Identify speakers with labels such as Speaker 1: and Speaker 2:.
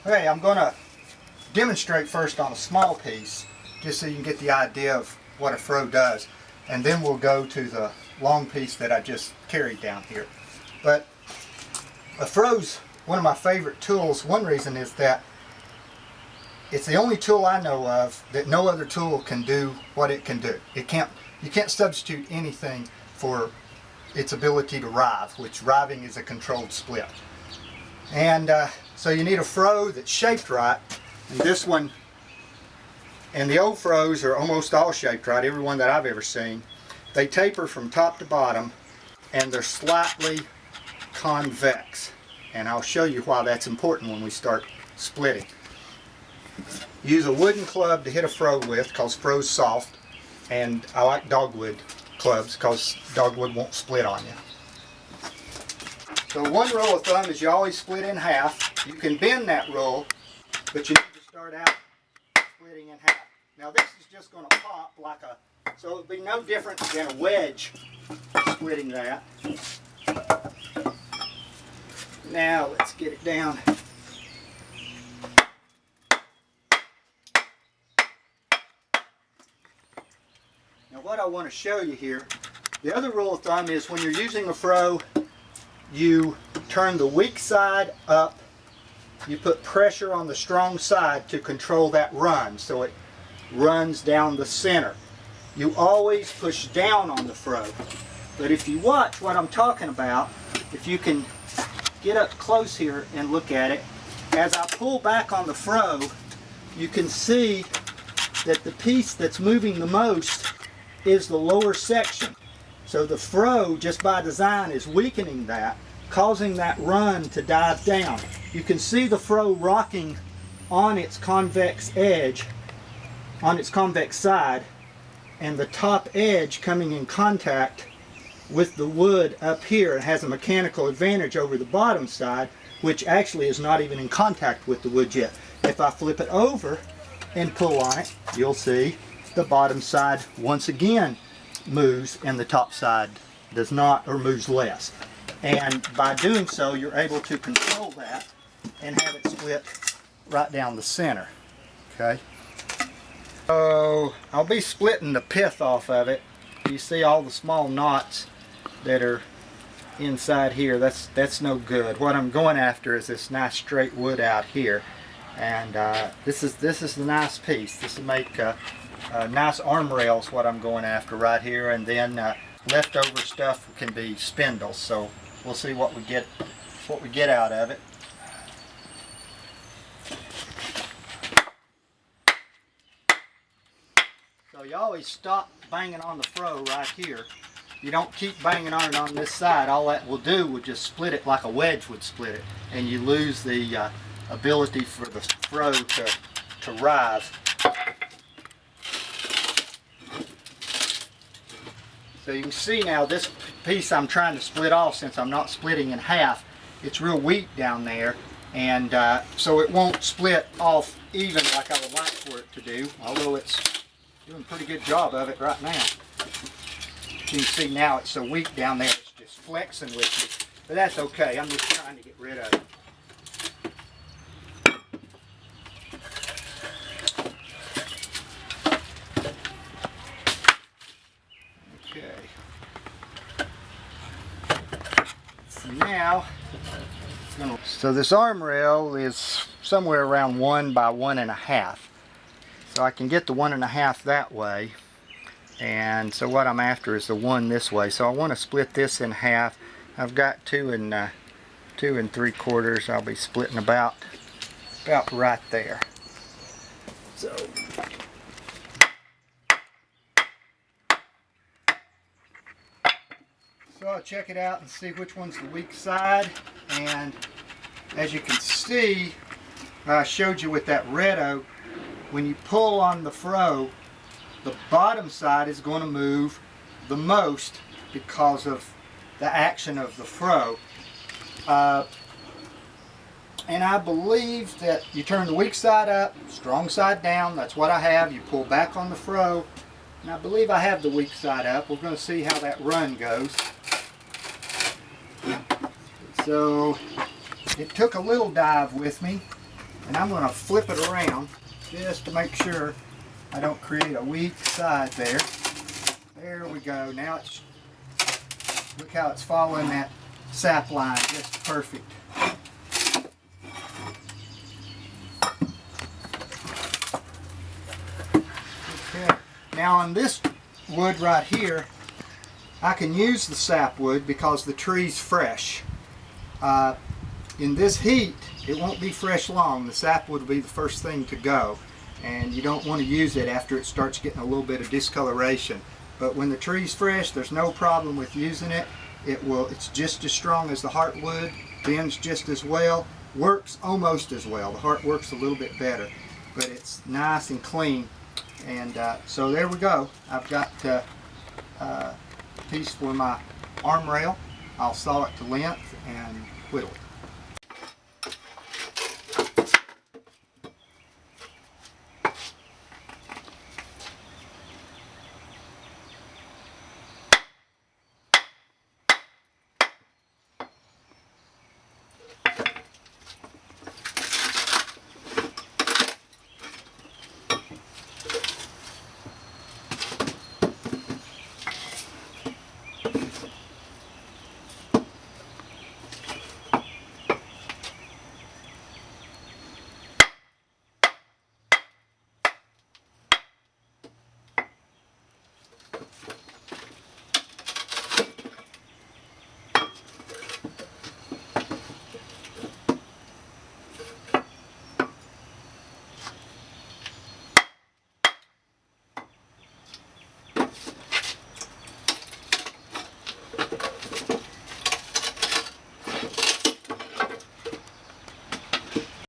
Speaker 1: Okay, I'm going to demonstrate first on a small piece, just so you can get the idea of what a froe does. And then we'll go to the long piece that I just carried down here. But a froe's one of my favorite tools. One reason is that it's the only tool I know of that no other tool can do what it can do. You can't substitute anything for its ability to rive, which riving is a controlled split. And so you need a froe that's shaped right. And this one, and the old froes are almost all shaped right, every one that I've ever seen. They taper from top to bottom, and they're slightly convex. And I'll show you why that's important when we start splitting. Use a wooden club to hit a froe with, because froe's soft, and I like dogwood clubs because dogwood won't split on you. So one rule of thumb is you always split in half. You can bend that rule, but you need to start out splitting in half. Now this is just going to pop like a, so it would be no different than a wedge splitting that. Now let's get it down. Now what I want to show you here, the other rule of thumb is when you're using a froe, you turn the weak side up, you put pressure on the strong side to control that run, so it runs down the center. You always push down on the froe. But if you watch what I'm talking about, if you can get up close here and look at it, as I pull back on the froe, you can see that the piece that's moving the most is the lower section. So the froe, just by design, is weakening that, causing that run to dive down. You can see the froe rocking on its convex edge, on its convex side, and the top edge coming in contact with the wood up here. It has a mechanical advantage over the bottom side, which actually is not even in contact with the wood yet. If I flip it over and pull on it, you'll see the bottom side once again moves and the top side does not, or moves less. And by doing so, you're able to control that and have it split right down the center. Okay. So I'll be splitting the pith off of it. You see all the small knots that are inside here. That's no good. What I'm going after is this nice straight wood out here, and this is the nice piece. This will make nice arm rails. What I'm going after right here, and then leftover stuff can be spindles. So we'll see what we get out of it. So you always stop banging on the froe right here. You don't keep banging on it on this side. All that will do will just split it like a wedge would split it, and you lose the ability for the froe to rise. So you can see now this piece I'm trying to split off, since I'm not splitting in half, it's real weak down there, and so it won't split off even like I would like for it to do, although it's doing a pretty good job of it right now. You can see now it's so weak down there, it's just flexing with me. But that's okay, I'm just trying to get rid of it. Okay. So now, so this arm rail is somewhere around 1 by 1.5. So I can get the 1.5 that way. And so what I'm after is the 1 this way. So I want to split this in half. I've got 2 and 3/4. I'll be splitting about right there. So I'll check it out and see which one's the weak side. And as you can see, I showed you with that red oak, when you pull on the froe, the bottom side is going to move the most because of the action of the froe. And I believe that you turn the weak side up, strong side down. That's what I have. You pull back on the froe, and I believe I have the weak side up. We're going to see how that run goes. So it took a little dive with me, And I'm going to flip it around just to make sure I don't create a weak side there. There we go. Now it's, look how it's following that sap line just perfect. Okay. Now on this wood right here, I can use the sapwood because the tree's fresh. In this heat, it won't be fresh long. The sapwood will be the first thing to go, and you don't want to use it after it starts getting a little bit of discoloration. But when the tree's fresh, there's no problem with using it. It's just as strong as the heartwood, bends just as well, works almost as well. The heart works a little bit better, but it's nice and clean. And so there we go. I've got a piece for my arm rail. I'll saw it to length and whittle it.